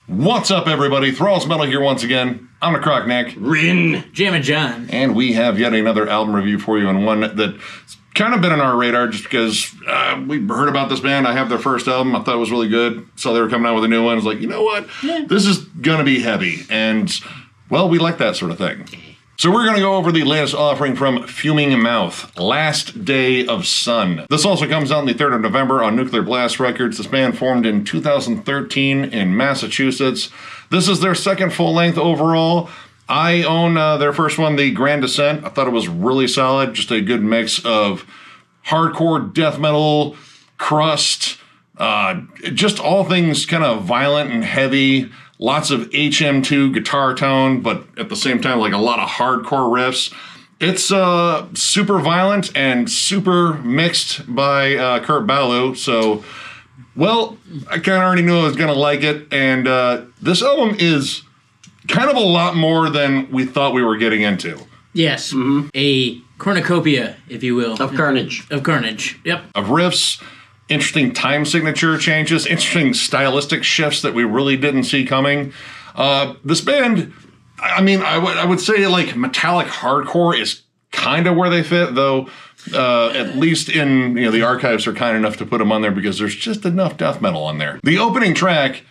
What's up, everybody? Thralls Metal here once again. I'm Necrotic Nick. Rin and Jammin Jon. And we have yet another album review for you, and one that's kind of been on our radar just because we heard about this band. I have their first album. I thought it was really good. Saw they were coming out with a new one. I was like, you know what? Yeah. This is going to be heavy. And, well, we like that sort of thing. So we're going to go over the latest offering from Fuming Mouth, Last Day of Sun. This also comes out on the 3rd of November on Nuclear Blast Records. This band formed in 2013 in Massachusetts. This is their second full-length overall. I own their first one, The Grand Descent. I thought it was really solid, just a good mix of hardcore death metal, crust, just all things kind of violent and heavy. Lots of HM2 guitar tone, but at the same time, like a lot of hardcore riffs. It's super violent and super mixed by Kurt Ballou. So, well, I kind of already knew I was going to like it. And this album is kind of a lot more than we thought we were getting into. Yes. Mm-hmm. A cornucopia, if you will. Of carnage. Of carnage, yep. Of riffs. Interesting time signature changes, interesting stylistic shifts that we really didn't see coming. This band, I mean, I would say like metallic hardcore is kind of where they fit, though. At least in the archives are kind enough to put them on there because there's just enough death metal on there. The opening track,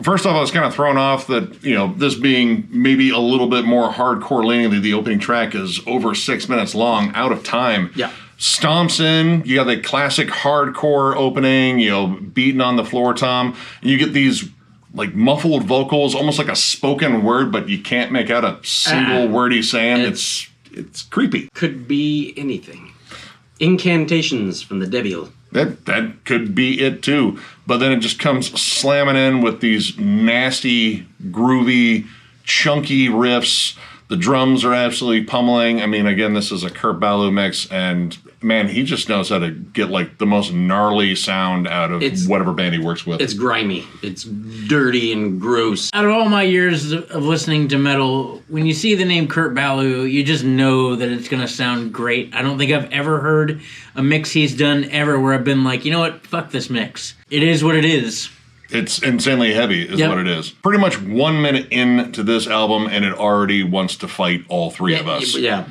first off, I was kind of thrown off that this being maybe a little bit more hardcore leaning. The opening track is over 6 minutes long, out of time. Yeah. Stomps in, you got the classic hardcore opening, beating on the floor tom. And you get these like muffled vocals, almost like a spoken word, but you can't make out a single word he's saying. It's creepy. Could be anything. Incantations from the devil. That could be it too. But then it just comes slamming in with these nasty, groovy, chunky riffs. The drums are absolutely pummeling. I mean, again, this is a Kurt Ballou mix, and man, he just knows how to get like the most gnarly sound out of whatever band he works with. It's grimy. It's dirty and gross. Out of all my years of listening to metal, when you see the name Kurt Ballou, you just know that it's going to sound great. I don't think I've ever heard a mix he's done ever where I've been like, you know what, fuck this mix. It is what it is. It's insanely heavy is what it is. Pretty much 1 minute into this album, and it already wants to fight all three of us. Yeah.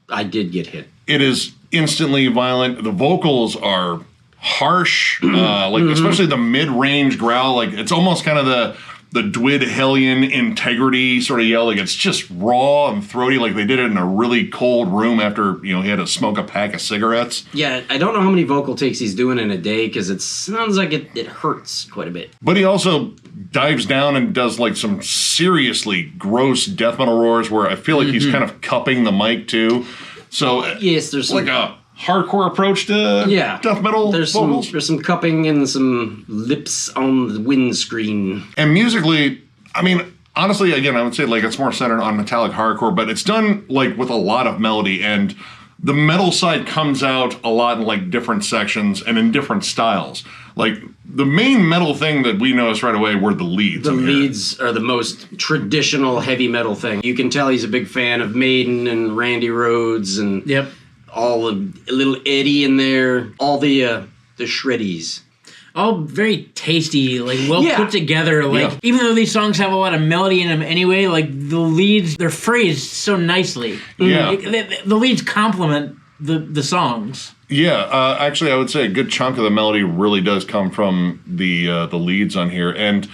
I did get hit. It is instantly violent. The vocals are harsh, especially the mid-range growl. Like it's almost kind of the Dwid Hellion integrity sort of yell. Like it's just raw and throaty. Like they did it in a really cold room after he had to smoke a pack of cigarettes. Yeah, I don't know how many vocal takes he's doing in a day because it sounds like it hurts quite a bit. But he also dives down and does like some seriously gross death metal roars where I feel like he's kind of cupping the mic too. So yes, there's like a hardcore approach to death metal vocals. There's some cupping and some lips on the windscreen. And musically, I mean, honestly, again, I would say like it's more centered on metallic hardcore, but it's done like with a lot of melody, and the metal side comes out a lot in like different sections and in different styles. Like the main metal thing that we noticed right away were the leads. The leads are the most traditional heavy metal thing. You can tell he's a big fan of Maiden and Randy Rhoads and all the little Eddie in there, all the shreddies. All very tasty, like put together. Like even though these songs have a lot of melody in them anyway, like the leads, they're phrased so nicely. Yeah, the leads complement the songs. Yeah, actually, I would say a good chunk of the melody really does come from the leads on here, and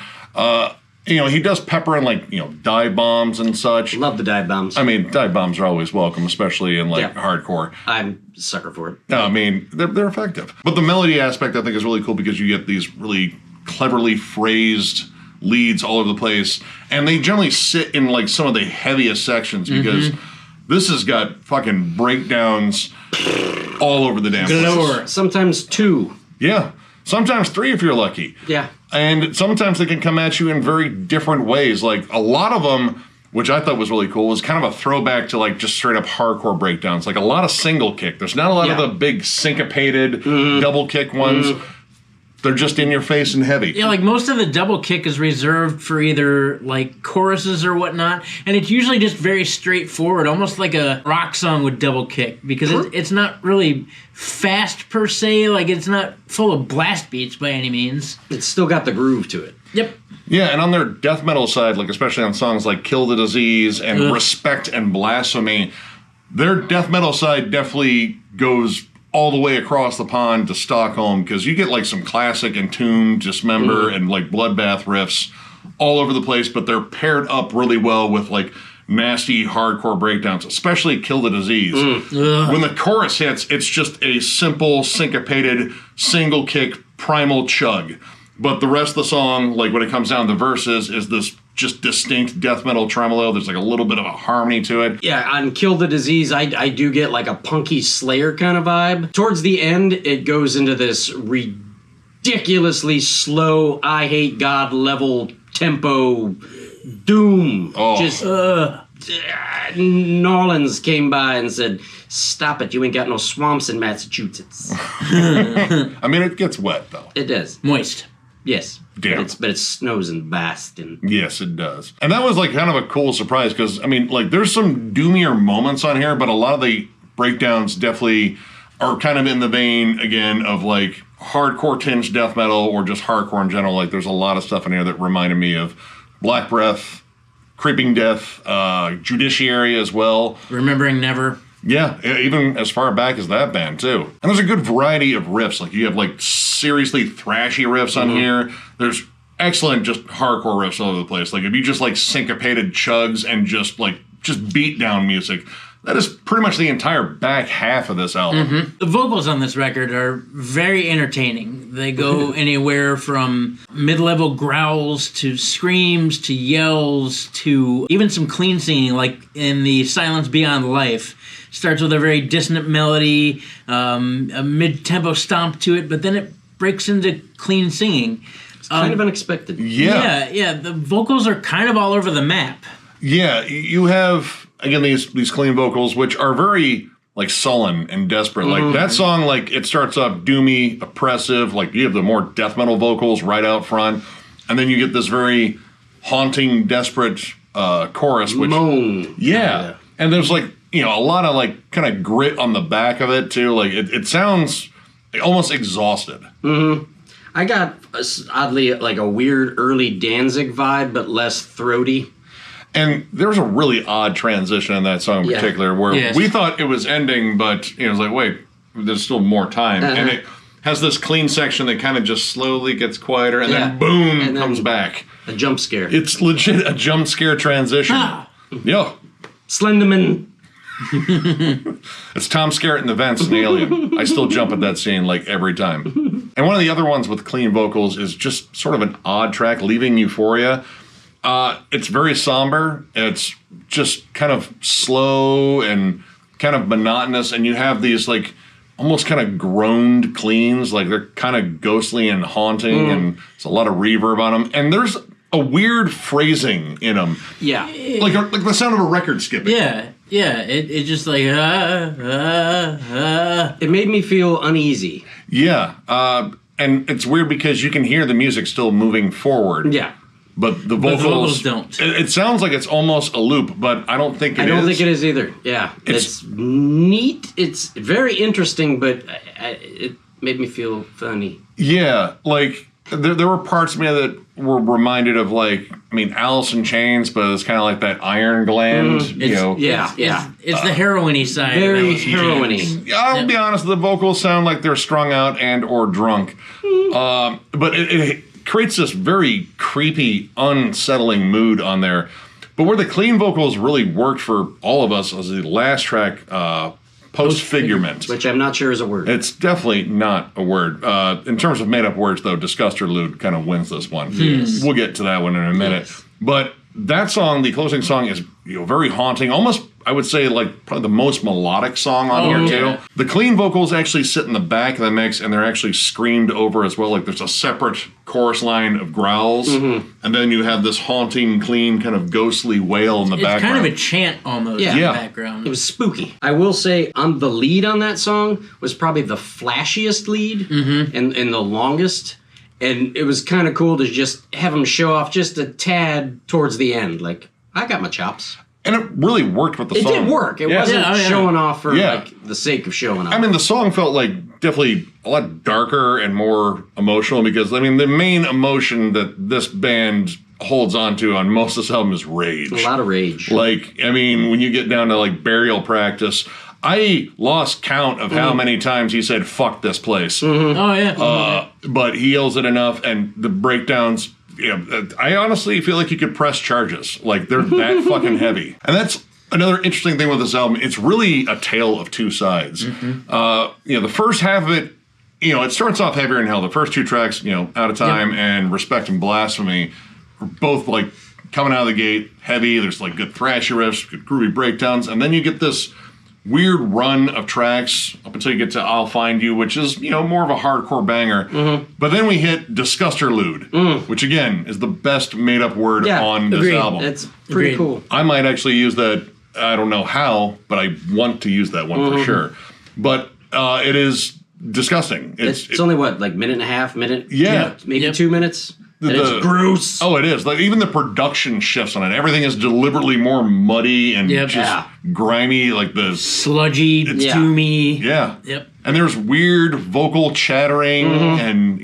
he does pepper in like dive bombs and such. Love the dive bombs. I mean, dive bombs are always welcome, especially in like hardcore. I'm a sucker for it. I mean, they're effective, but the melody aspect I think is really cool because you get these really cleverly phrased leads all over the place, and they generally sit in like some of the heaviest sections because this has got fucking breakdowns all over the damn place. Sometimes 2. Yeah. Sometimes 3 if you're lucky. Yeah. And sometimes they can come at you in very different ways. Like a lot of them, which I thought was really cool, was kind of a throwback to like just straight up hardcore breakdowns. Like a lot of single kick. There's not a lot of the big syncopated double kick ones. They're just in your face and heavy. Yeah, like most of the double kick is reserved for either like choruses or whatnot, and it's usually just very straightforward, almost like a rock song with double kick, because it's not really fast per se. Like it's not full of blast beats by any means. It's still got the groove to it. Yep. Yeah, and on their death metal side, like especially on songs like Kill the Disease and Respect and Blasphemy, their death metal side definitely goes all the way across the pond to Stockholm, because you get like some classic Entomb, Dismember, and like Bloodbath riffs all over the place, but they're paired up really well with like nasty hardcore breakdowns, especially Kill the Disease. When the chorus hits, it's just a simple, syncopated, single kick, primal chug. But the rest of the song, like when it comes down to the verses, is this just distinct death metal tremolo. There's like a little bit of a harmony to it. Yeah, on Kill the Disease, I do get like a punky Slayer kind of vibe. Towards the end, it goes into this ridiculously slow, I hate God level tempo doom. Just Nolans came by and said, "Stop it, you ain't got no swamps in Massachusetts." I mean, it gets wet though. It does. Moist. Yes. Damn. But it snows in Boston. Yes, it does. And that was like kind of a cool surprise, because I mean, like there's some doomier moments on here, but a lot of the breakdowns definitely are kind of in the vein again of like hardcore tinged death metal or just hardcore in general. Like there's a lot of stuff in here that reminded me of Black Breath, Creeping Death, Judiciary as well. Remembering Never. Yeah, even as far back as that band, too. And there's a good variety of riffs. Like, you have, like, seriously thrashy riffs on here. There's excellent just hardcore riffs all over the place. Like, if you just like syncopated chugs and just beat down music, that is pretty much the entire back half of this album. The vocals on this record are very entertaining. They go anywhere from mid-level growls to screams to yells to even some clean singing, like in the Silence Beyond Life. Starts with a very dissonant melody, a mid-tempo stomp to it, but then it breaks into clean singing. It's kind of unexpected. Yeah. The vocals are kind of all over the map. Yeah, you have, again, these clean vocals, which are very, like, sullen and desperate. Like, that song, like, it starts off doomy, oppressive. Like, you have the more death metal vocals right out front. And then you get this very haunting, desperate chorus, which... Moan. Yeah. And there's, like, you know, a lot of, like, kind of grit on the back of it, too. Like, it sounds almost exhausted. I got, oddly, like a weird early Danzig vibe, but less throaty. And there was a really odd transition in that song in particular, where we thought it was ending, but it was like, wait, there's still more time. And it has this clean section that kind of just slowly gets quieter, and then boom, and then comes back. A jump scare. It's legit a jump scare transition. Yo. Slenderman. It's Tom Skerritt in the vents in Alien. I still jump at that scene like every time. And one of the other ones with clean vocals is just sort of an odd track, Leaving Euphoria. It's very somber. It's just kind of slow and kind of monotonous, and you have these like almost kind of groaned cleans, like they're kind of ghostly and haunting, and there's a lot of reverb on them. And there's a weird phrasing in them. Yeah. Like the sound of a record skipping. Yeah, it just like, It made me feel uneasy. Yeah, and it's weird because you can hear the music still moving forward. Yeah. But the vocals don't. It sounds like it's almost a loop, but I don't think it is. I don't think it is either. Yeah. It's neat. It's very interesting, but it made me feel funny. Yeah, like there were parts of me that were reminded of, like, I mean, Alice in Chains, but it's kind of like that Iron Gland, you know. Yeah. It's the heroin-y side. Very heroin-y. I'll be honest, the vocals sound like they're strung out and or drunk. But it creates this very creepy, unsettling mood on there. But where the clean vocals really worked for all of us was the last track, Post-Figurement. Which I'm not sure is a word. It's definitely not a word. In terms of made-up words, though, Disguster Lewd kind of wins this one. Yes. We'll get to that one in a minute. Yes. But that song, the closing song, is very haunting. Almost, I would say, like probably the most melodic song on here, too. The clean vocals actually sit in the back of the mix, and they're actually screamed over as well. Like there's a separate chorus line of growls, and then you have this haunting, clean, kind of ghostly wail in the background. It's kind of a chant almost in the background. It was spooky. I will say, the lead on that song was probably the flashiest lead and the longest. And it was kind of cool to just have him show off just a tad towards the end. Like, I got my chops. And it really worked with the song. It did work. It wasn't showing off for like the sake of showing off. I mean, the song felt like definitely a lot darker and more emotional because, I mean, the main emotion that this band holds on to on most of this album is rage. A lot of rage. Like, I mean, when you get down to like Burial Practice, I lost count of how many times he said, fuck this place. Oh, yeah. But he yells it enough, and the breakdowns, I honestly feel like you could press charges. Like, they're that fucking heavy. And that's another interesting thing with this album. It's really a tale of two sides. The first half of it, it starts off heavier than hell. The first two tracks, Out of Time and Respect and Blasphemy, are both like coming out of the gate heavy. There's like good thrashy riffs, good groovy breakdowns, and then you get this weird run of tracks up until you get to I'll Find You, which is, more of a hardcore banger. But then we hit Disgusterlude, which again is the best made up word on this album. It's pretty cool. I might actually use that. I don't know how, but I want to use that one for sure. But it is disgusting. It's only like minute and a half, minute, maybe 2 minutes. And it's gross. Oh, it is. Like, even the production shifts on it. Everything is deliberately more muddy and just grimy, like the sludgy, doomy. Yeah. Yep. And there's weird vocal chattering, and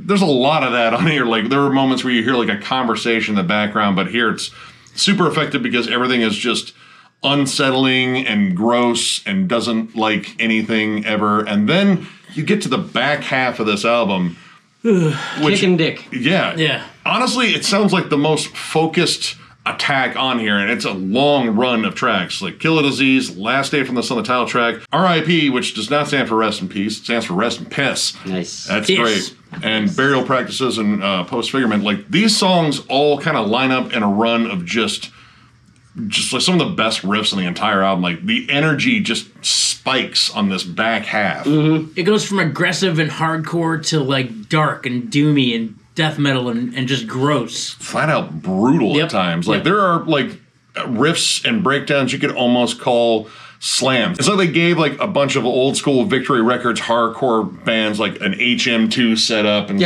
there's a lot of that on here. Like, there are moments where you hear like a conversation in the background, but here it's super effective because everything is just unsettling and gross and doesn't like anything ever. And then you get to the back half of this album. Kicking dick. Yeah. Honestly, it sounds like the most focused attack on here, and it's a long run of tracks. Like Kill a Disease, Last Day from the Sun, the title track, R.I.P., which does not stand for Rest in Peace, it stands for Rest in Piss. Nice. That's great. And Burial Practices and Postfigurement. Like, these songs all kind of line up in a run of just like some of the best riffs on the entire album. Like, the energy just spikes on this back half. It goes from aggressive and hardcore to like dark and doomy and death metal and just gross. Flat out brutal at times. Like, there are like riffs and breakdowns you could almost call slams. It's like they gave like a bunch of old school Victory Records hardcore bands like an HM2 setup and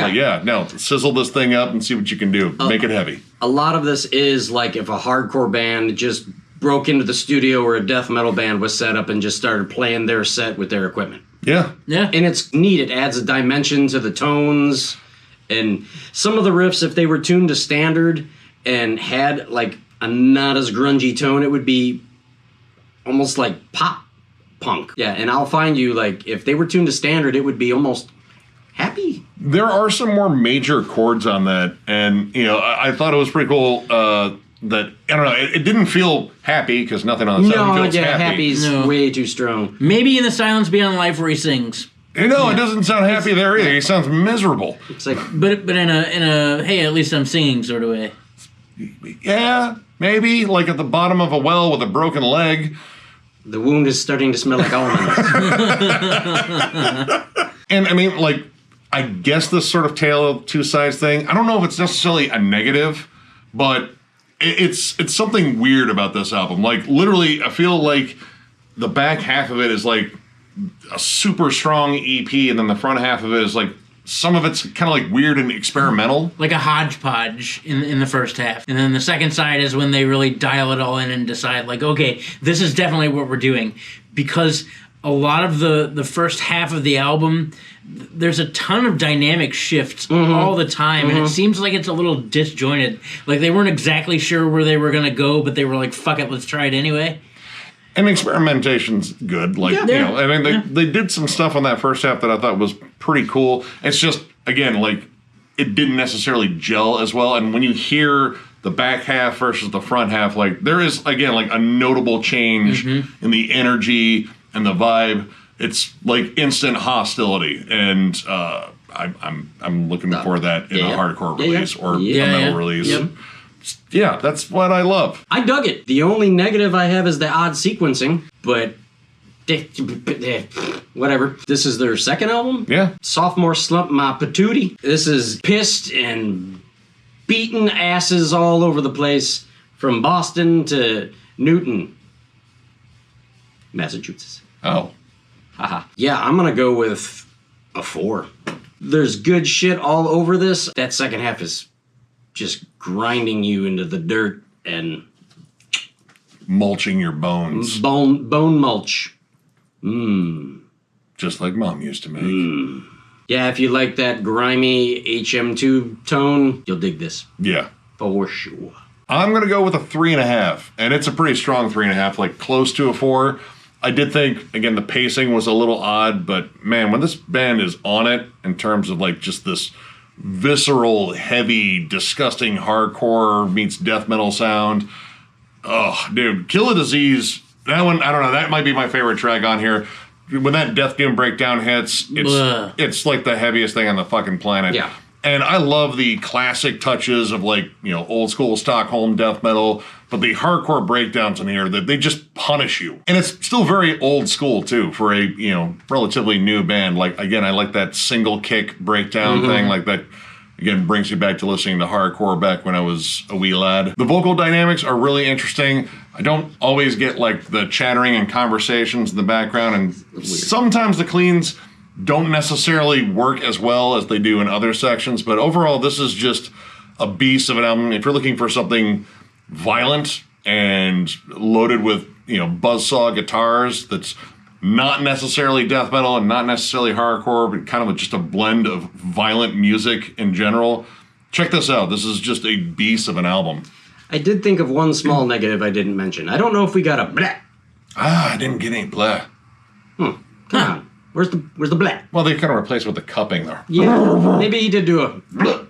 sizzle this thing up and see what you can do. Make it heavy. A lot of this is like if a hardcore band just broke into the studio or a death metal band was set up and just started playing their set with their equipment. Yeah. And it's neat. It adds a dimension to the tones. And some of the riffs, if they were tuned to standard and had like a not as grungy tone, it would be almost like pop punk. Yeah, and I'll Find You, like, if they were tuned to standard, it would be almost happy. There are some more major chords on that, and, I thought it was pretty cool that, I don't know, it didn't feel happy, because nothing on the album feels happy. Happy's way too strong. Maybe in the Silence Beyond Life where he sings. It doesn't sound happy there either. He sounds miserable. It's like, but in a hey, at least I'm singing sort of way. Yeah, maybe like at the bottom of a well with a broken leg. The wound is starting to smell like almonds. And I mean, like, I guess this sort of tale of two sides thing, I don't know if it's necessarily a negative, but it's something weird about this album. Like, literally, I feel like the back half of it is like a super strong EP, and then the front half of it is like, some of it's kind of like weird and experimental. Like a hodgepodge in the first half. And then the second side is when they really dial it all in and decide, like, okay, this is definitely what we're doing. Because a lot of the first half of the album, there's a ton of dynamic shifts all the time. And it seems like it's a little disjointed. Like, they weren't exactly sure where they were going to go, but they were like, fuck it, let's try it anyway. And experimentation's good. Like, I mean, they did some stuff on that first half that I thought was pretty cool. It's just, again, like, it didn't necessarily gel as well. And when you hear the back half versus the front half, like, there is, again, like, a notable change in the energy and the vibe. It's like instant hostility. And I'm looking for that in a hardcore release or a metal release. Yep. Yeah, that's what I love. I dug it. The only negative I have is the odd sequencing, but whatever. This is their second album. Yeah. Sophomore Slump My Patootie. This is pissed and beaten asses all over the place from Boston to Newton, Massachusetts. Oh. Haha. Yeah, I'm going to go with a 4. There's good shit all over this. That second half is just grinding you into the dirt and mulching your bones. Bone mulch. just like Mom used to make. Yeah, if you like that grimy HM2 tone, you'll dig this. Yeah. For sure. I'm going to go with a 3.5, and it's a pretty strong 3.5, like close to a 4. I did think, again, the pacing was a little odd, but man, when this band is on it, in terms of like just this visceral, heavy, disgusting hardcore meets death metal sound, oh, dude, Kill the Disease, that one, I don't know, that might be my favorite track on here. When that Death Doom breakdown hits, it's like the heaviest thing on the fucking planet. Yeah. And I love the classic touches of like, you know, old school Stockholm death metal, but the hardcore breakdowns in here, that they just punish you. And it's still very old school too for a, you know, relatively new band. Like, again, I like that single kick breakdown thing, like that. Again, brings me back to listening to hardcore back when I was a wee lad. The vocal dynamics are really interesting. I don't always get like the chattering and conversations in the background, and sometimes the cleans don't necessarily work as well as they do in other sections, but overall this is just a beast of an album. If you're looking for something violent and loaded with, you know, buzzsaw guitars that's not necessarily death metal and not necessarily hardcore, but kind of just a blend of violent music in general, check this out. This is just a beast of an album. I did think of one small negative I didn't mention. I don't know if we got a bleh. I didn't get any bleh. Come on. Where's the bleh? Well, they kind of replaced with the cupping there. Yeah. Maybe he did do a bleh.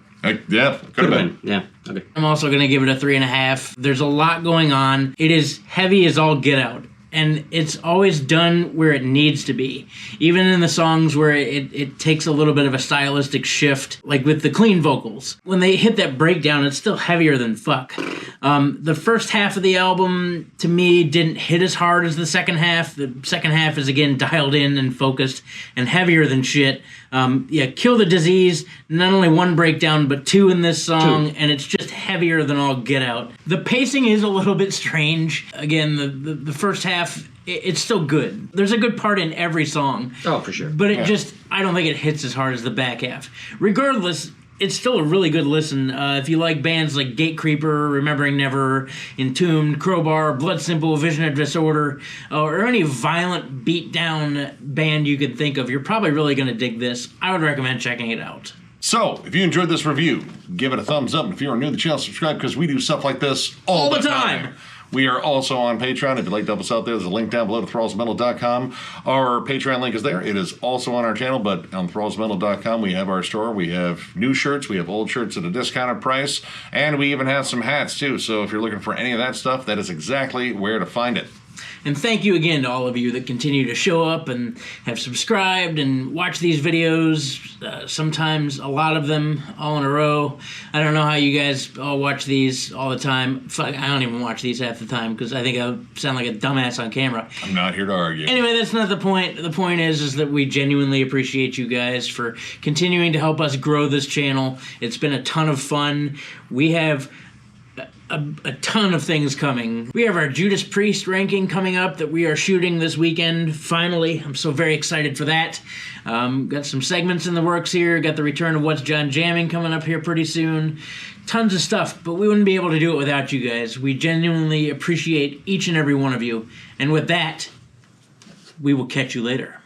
Yeah, could have been. Yeah, okay. I'm also going to give it a 3.5. There's a lot going on. It is heavy as all get out. And it's always done where it needs to be. Even in the songs where it takes a little bit of a stylistic shift, like with the clean vocals. When they hit that breakdown, it's still heavier than fuck. The first half of the album, to me, didn't hit as hard as the second half. The second half is, again, dialed in and focused and heavier than shit. Kill the Disease, not only one breakdown, but 2 in this song, and it's just heavier than all get out. The pacing is a little bit strange. Again, the first half, it's still good. There's a good part in every song. Oh, for sure. But I don't think it hits as hard as the back half. Regardless, it's still a really good listen. If you like bands like Gatecreeper, Remembering Never, Entombed, Crowbar, Blood Simple, Vision of Disorder, or any violent beatdown band you could think of, you're probably really going to dig this. I would recommend checking it out. So, if you enjoyed this review, give it a thumbs up. And if you are new to the channel, subscribe, because we do stuff like this all the time. We are also on Patreon. If you'd like to help us out there, there's a link down below to thrallsmetal.com. Our Patreon link is there. It is also on our channel, but on thrallsmetal.com we have our store. We have new shirts. We have old shirts at a discounted price. And we even have some hats, too. So if you're looking for any of that stuff, that is exactly where to find it. And thank you again to all of you that continue to show up and have subscribed and watch these videos. Sometimes a lot of them all in a row. I don't know how you guys all watch these all the time. Fuck, I don't even watch these half the time because I think I sound like a dumbass on camera. I'm not here to argue. Anyway, that's not the point. The point is that we genuinely appreciate you guys for continuing to help us grow this channel. It's been a ton of fun. We have a ton of things coming. We have our Judas Priest ranking coming up that we are shooting this weekend, finally. I'm so very excited for that. Got some segments in the works here. Got the return of What's John Jamming coming up here pretty soon. Tons of stuff, but we wouldn't be able to do it without you guys. We genuinely appreciate each and every one of you. And with that, we will catch you later.